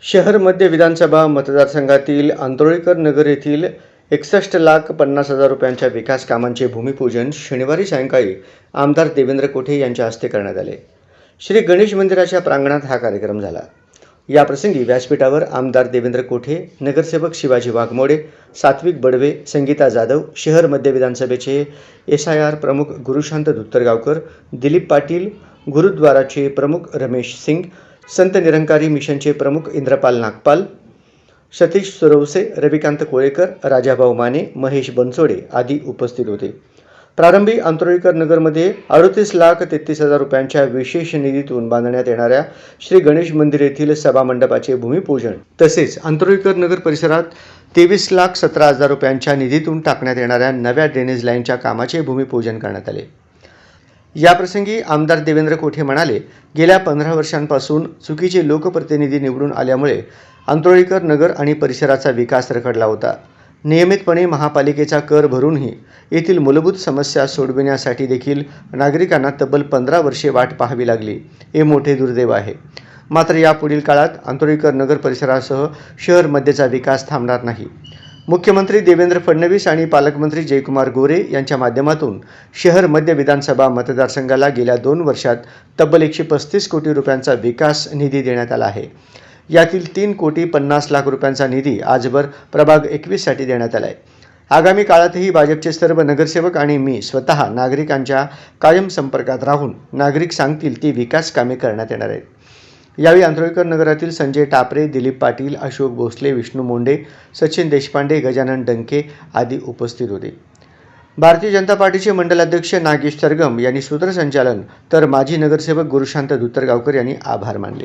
शहर मध्य विधानसभा मतदारसंघातील आंतोळीकर नगर येथील 61,50,000 रुपयांच्या विकास कामांचे भूमिपूजन शनिवारी सायंकाळी आमदार देवेंद्र कोठे यांच्या हस्ते करण्यात आले. श्री गणेश मंदिराच्या प्रांगणात हा कार्यक्रम झाला. याप्रसंगी व्यासपीठावर आमदार देवेंद्र कोठे, नगरसेवक शिवाजी वाघमोडे, सात्विक बडवे, संगीता जाधव, शहर मध्य विधानसभेचे SIR प्रमुख गुरुशांत धुत्तरगावकर, दिलीप पाटील, गुरुद्वाराचे प्रमुख रमेश सिंग, संत निरंकारी मिशनचे प्रमुख इंद्रपाल नागपाल, सतीश सुरवसे, रविकांत कोळेकर, राजाभाऊ माने, महेश बनसोडे आदी उपस्थित होते. प्रारंभी आंतोळीकर नगरमध्ये 38,33,000 रुपयांच्या विशेष निधीतून बांधण्यात येणाऱ्या श्री गणेश मंदिर येथील सभामंडपाचे भूमिपूजन तसेच आंतोळीकर नगर परिसरात 23,17,000 रुपयांच्या निधीतून टाकण्यात येणाऱ्या नव्या ड्रेनेज लाईनच्या कामाचे भूमिपूजन करण्यात आले. याप्रसंगी आमदार देवेंद्र कोठे म्हणाले, गेल्या 15 वर्षांपासून चुकीचे लोकप्रतिनिधी निवडून आल्यामुळे आंतोळीकर नगर आणि परिसराचा विकास रखडला होता. नियमितपणे महापालिकेचा कर भरूनही येथील मूलभूत समस्या सोडविण्यासाठी देखील नागरिकांना तब्बल 15 वर्षे वाट पाहावी लागली. हे मोठे दुर्दैव आहे. मात्र यापुढील काळात आंतोळीकर नगर परिसरासह शहर मध्येचा विकास थांबणार नाही. मुख्यमंत्री देवेंद्र फडणवीस आणि पालकमंत्री जयकुमार गोरे यांच्या माध्यमातून शहर मध्य विधानसभा मतदारसंघाला गेल्या 2 वर्षात तब्बल 135 कोटी रुपयांचा विकास निधी देण्यात आला आहे. यातील 3,50,00,000 रुपयांचा निधी आजवर प्रभाग 21 साठी देण्यात आला आहे. आगामी काळातही भाजपचे सर्व नगरसेवक आणि मी स्वतः नागरिकांच्या कायम संपर्कात राहून नागरिक सांगतील ती विकास कामे करण्यात येणार आहेत. यावेळी आंतोळीकर नगरातील संजय टापरे, दिलीप पाटील, अशोक भोसले, विष्णू मोंडे, सचिन देशपांडे, गजानन डंके आदी उपस्थित होते. भारतीय जनता पार्टीचे मंडलाध्यक्ष नागेश सरगम यांनी सूत्रसंचालन तर माजी नगरसेवक गुरुशांत धुत्तरगावकर यांनी आभार मानले.